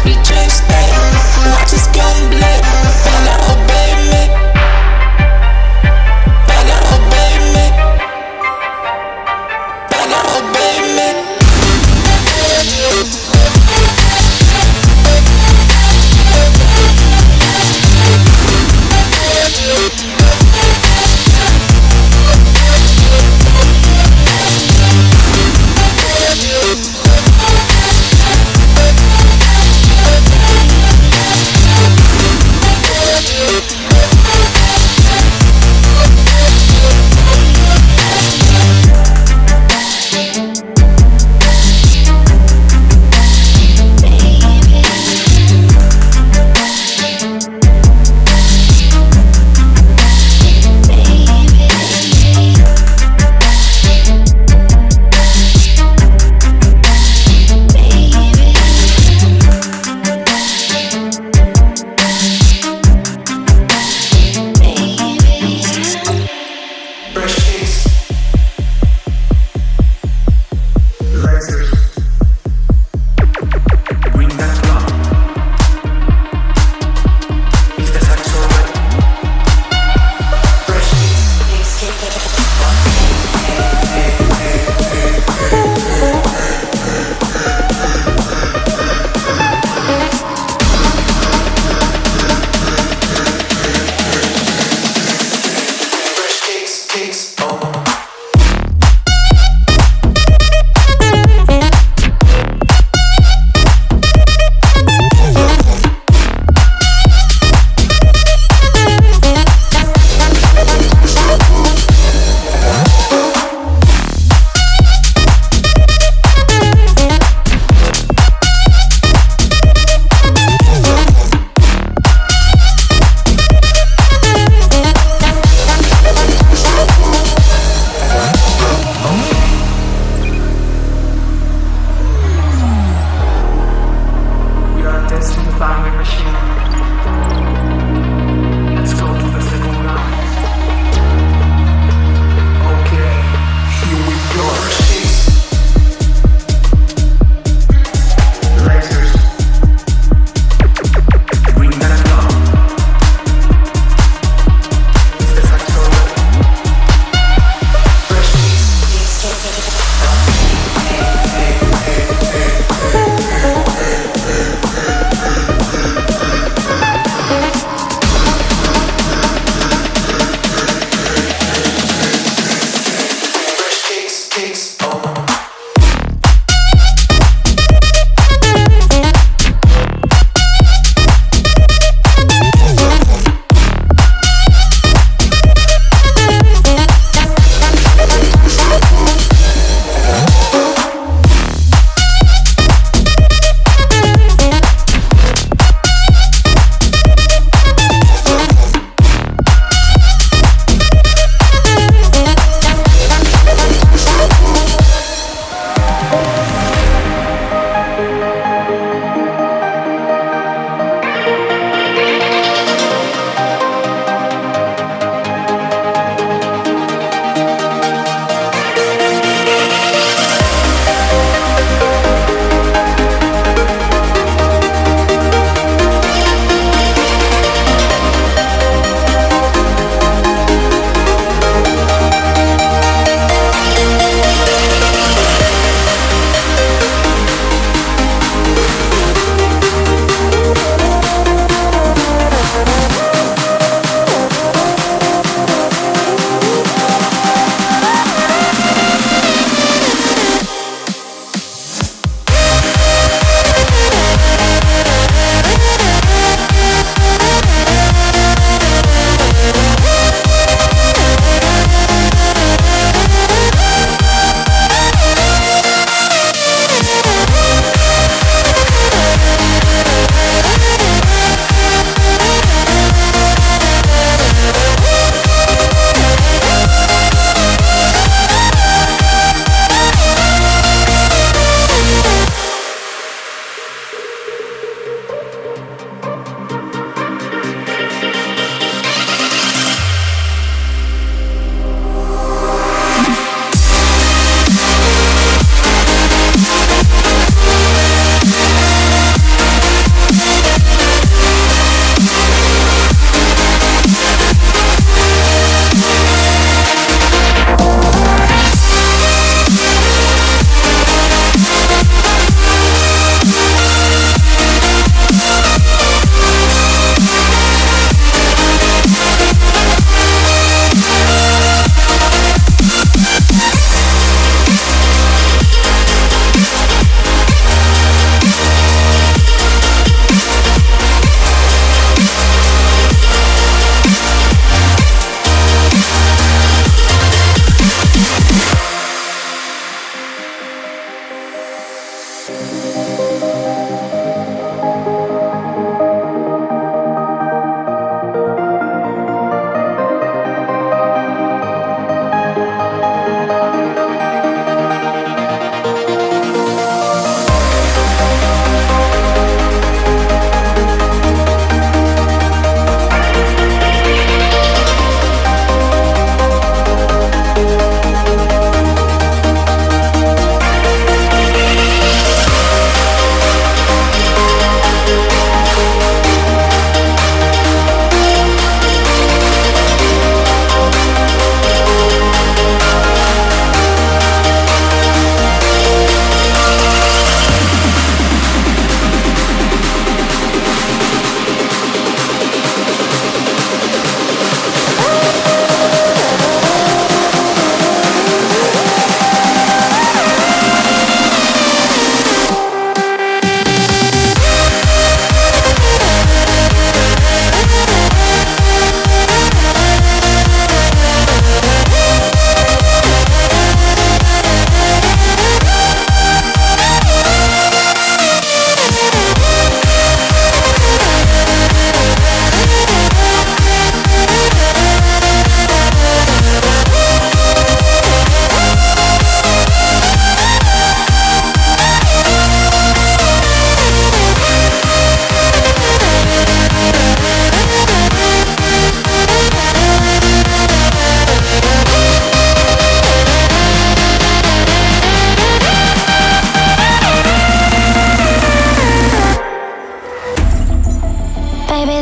be chased, ayy. Watch us gon' blip. Better obey me. Better obey me. Better obey me.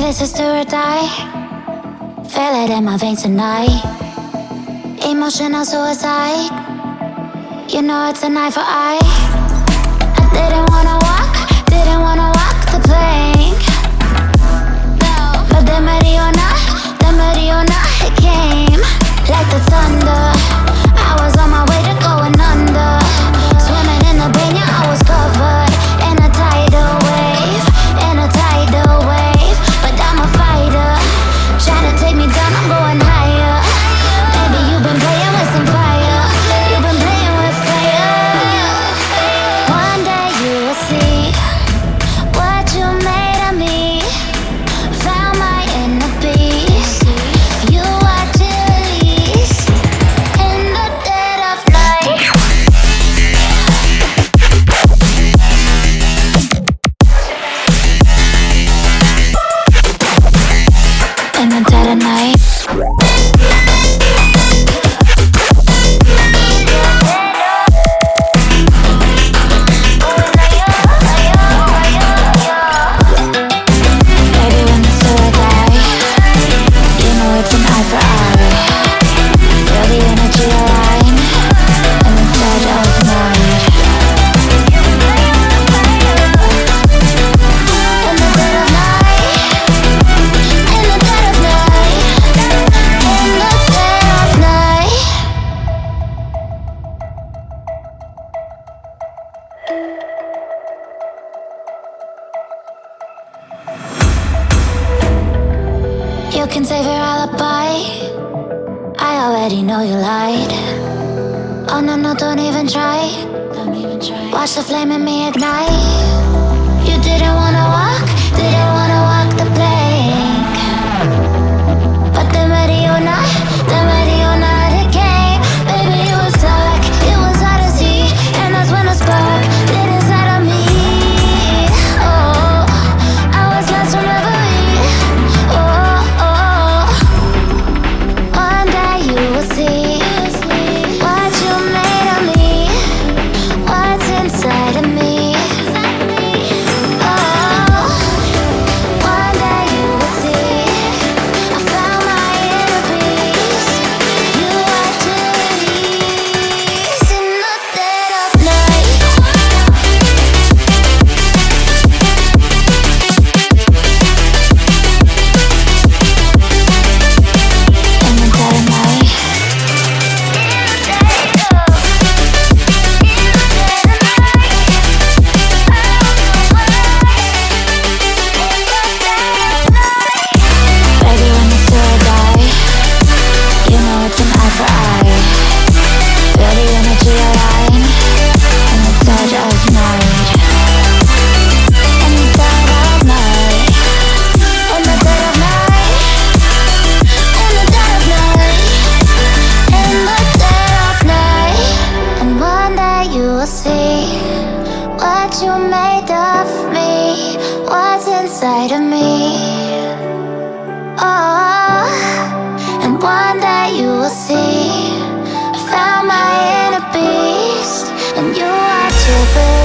This is do or die. Feel it in my veins tonight. Emotional suicide. You know it's an eye for eye. I didn't wanna walk the plank. But the Mariona, it came like the thunder. I was on my way to going under. Swimming in the banya, I was covered in a tidal wave, But I'm a fighter, try to take me down, I'm going higher. Baby, you've been playing with some fire. You've been playing with fire. One day you will see what you made of me. Found my inner peace. You watch it release in the dead of night. In the dead of night. Baby, when the soul die, you know it's an eye for eye. Feel the energy align in the dead of night. In the dead of night. In the dead of night. In the dead of night. You can save your alibi. I already know you lied. Oh no, don't even try. Watch the flame in me ignite. You didn't wanna walk the plank. But the Mariona, it came. Baby, it was dark, it was hard to see. And that's when a spark lit inside of me. Oh, I was lost from reverie. Oh, one day you will see what you made of me, what's inside of me. Oh. you made of me, what's inside of me. Oh, and one day you will see I found my inner beast, and you watch it burn.